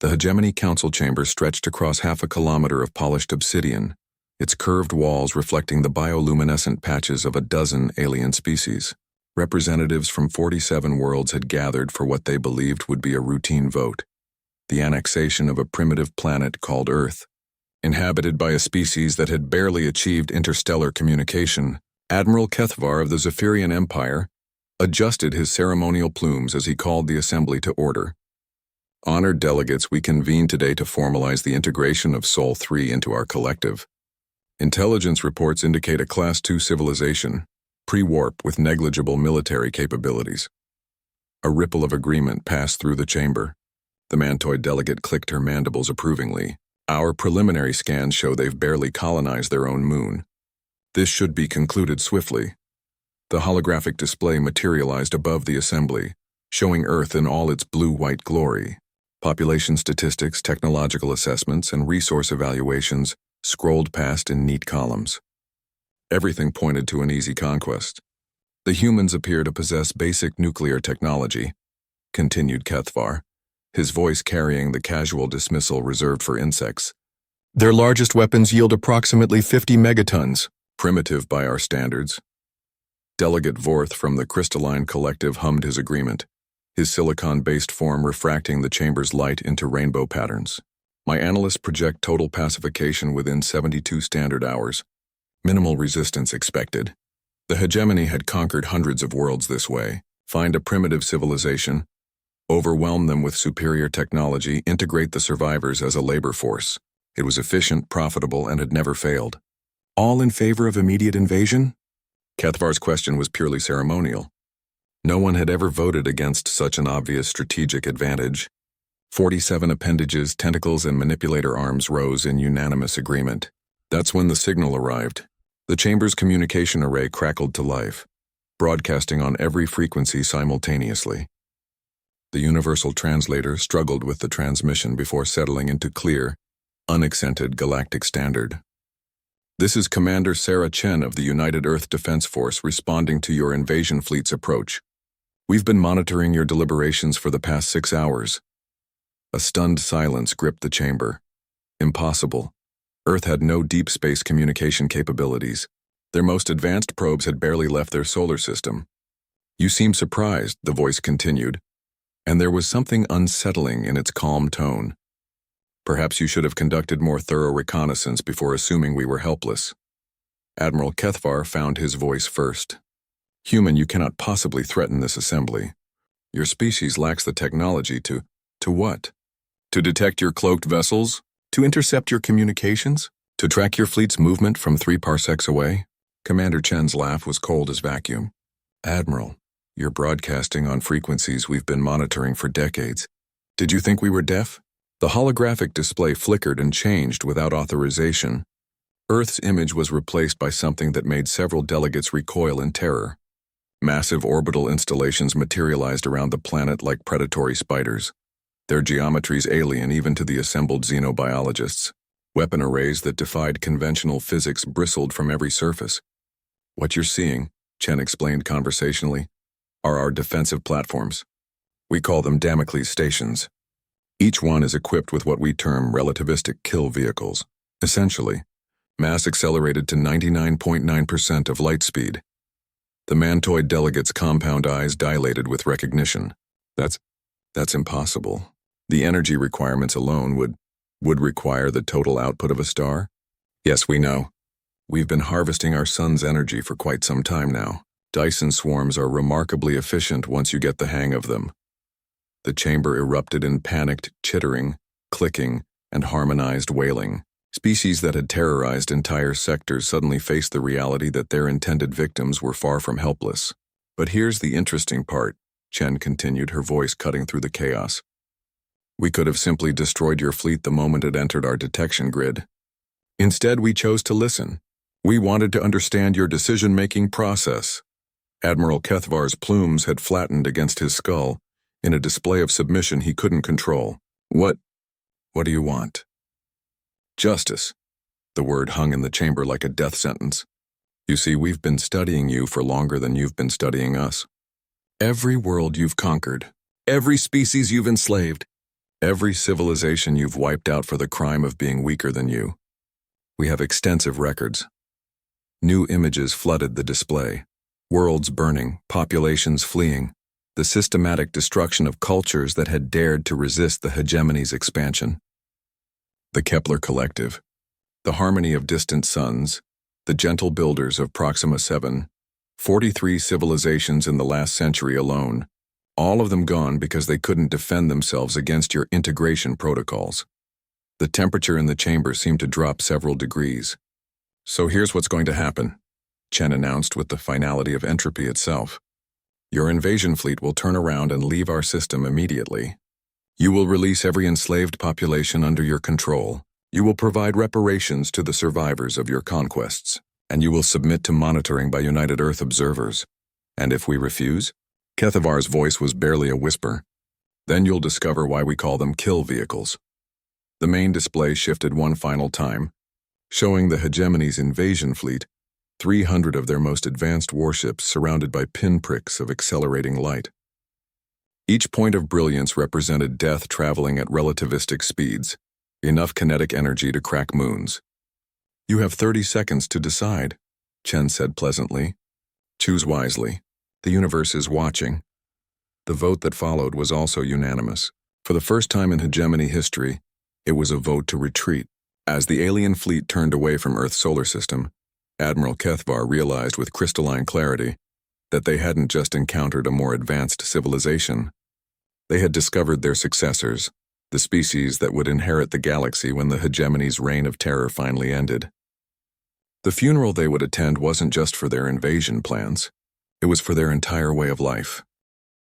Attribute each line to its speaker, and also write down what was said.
Speaker 1: The Hegemony Council chamber stretched across half a kilometer of polished obsidian, its curved walls reflecting the bioluminescent patches of a dozen alien species. Representatives from 47 worlds had gathered for what they believed would be a routine vote: the annexation of a primitive planet called Earth. Inhabited by a species that had barely achieved interstellar communication, Admiral Kethvar of the Zephyrian Empire adjusted his ceremonial plumes as he called the assembly to order. Honored delegates, we convene today to formalize the integration of Sol 3 into our collective. Intelligence reports indicate a Class 2 civilization, pre-warp with negligible military capabilities. A ripple of agreement passed through the chamber. The Mantoid delegate clicked her mandibles approvingly. Our preliminary scans show they've barely colonized their own moon. This should be concluded swiftly. The holographic display materialized above the assembly, showing Earth in all its blue-white glory. Population statistics, technological assessments, and resource evaluations scrolled past in neat columns. Everything pointed to an easy conquest. The humans appear to possess basic nuclear technology, continued Kethvar, his voice carrying the casual dismissal reserved for insects. Their largest weapons yield approximately 50 megatons, primitive by our standards. Delegate Vorth from the Crystalline Collective hummed his agreement, his silicon-based form refracting the chamber's light into rainbow patterns. My analysts project total pacification within 72 standard hours. Minimal resistance expected. The Hegemony had conquered hundreds of worlds this way. Find a primitive civilization, overwhelm them with superior technology, integrate the survivors as a labor force. It was efficient, profitable, and had never failed. All in favor of immediate invasion? Kethvar's question was purely ceremonial. No one had ever voted against such an obvious strategic advantage. 47 appendages, tentacles, and manipulator arms rose in unanimous agreement. That's when the signal arrived. The chamber's communication array crackled to life, broadcasting on every frequency simultaneously. The universal translator struggled with the transmission before settling into clear, unaccented galactic standard. This is Commander Sarah Chen of the United Earth Defense Force responding to your invasion fleet's approach. We've been monitoring your deliberations for the past 6 hours. A stunned silence gripped the chamber. Impossible. Earth had no deep space communication capabilities. Their most advanced probes had barely left their solar system. You seem surprised, the voice continued, and there was something unsettling in its calm tone. Perhaps you should have conducted more thorough reconnaissance before assuming we were helpless. Admiral Kethvar found his voice first. Human, you cannot possibly threaten this assembly. Your species lacks the technology to what? To detect your cloaked vessels? To intercept your communications? To track your fleet's movement from 3 parsecs away? Commander Chen's laugh was cold as vacuum. Admiral, you're broadcasting on frequencies we've been monitoring for decades. Did you think we were deaf? The holographic display flickered and changed without authorization. Earth's image was replaced by something that made several delegates recoil in terror. Massive orbital installations materialized around the planet like predatory spiders, their geometries alien even to the assembled xenobiologists. Weapon arrays that defied conventional physics bristled from every surface. What you're seeing, Chen explained conversationally, are our defensive platforms. We call them Damocles stations. Each one is equipped with what we term relativistic kill vehicles. Essentially, mass accelerated to 99.9% of light speed. The Mantoid delegate's compound eyes dilated with recognition. That's impossible. The energy requirements alone would require the total output of a star? Yes, we know. We've been harvesting our sun's energy for quite some time now. Dyson swarms are remarkably efficient once you get the hang of them. The chamber erupted in panicked chittering, clicking, and harmonized wailing. Species that had terrorized entire sectors suddenly faced the reality that their intended victims were far from helpless. But here's the interesting part, Chen continued, her voice cutting through the chaos. We could have simply destroyed your fleet the moment it entered our detection grid. Instead, we chose to listen. We wanted to understand your decision-making process. Admiral Kethvar's plumes had flattened against his skull in a display of submission he couldn't control. What do you want? Justice. The word hung in the chamber like a death sentence. You see, we've been studying you for longer than you've been studying us. Every world you've conquered, every species you've enslaved, Every civilization you've wiped out for the crime of being weaker than you. We have extensive records. New images flooded the display. Worlds burning, populations fleeing, the systematic destruction of cultures that had dared to resist the hegemony's expansion. The Kepler Collective, the harmony of distant suns, the gentle builders of Proxima 7, 43 civilizations in the last century alone, all of them gone because they couldn't defend themselves against your integration protocols. The temperature in the chamber seemed to drop several degrees. So here's what's going to happen, Chen announced with the finality of entropy itself. Your invasion fleet will turn around and leave our system immediately. You will release every enslaved population under your control. You will provide reparations to the survivors of your conquests, and you will submit to monitoring by United Earth observers. And if we refuse? Kethavar's voice was barely a whisper. Then you'll discover why we call them kill vehicles. The main display shifted one final time, showing the hegemony's invasion fleet, 300 of their most advanced warships surrounded by pinpricks of accelerating light. Each point of brilliance represented death traveling at relativistic speeds, enough kinetic energy to crack moons. You have 30 seconds to decide, Chen said pleasantly. Choose wisely. The universe is watching. The vote that followed was also unanimous. For the first time in hegemony history, it was a vote to retreat. As the alien fleet turned away from Earth's solar system, Admiral Kethavar realized with crystalline clarity that they hadn't just encountered a more advanced civilization. They had discovered their successors, the species that would inherit the galaxy when the hegemony's reign of terror finally ended. The funeral they would attend wasn't just for their invasion plans. It was for their entire way of life.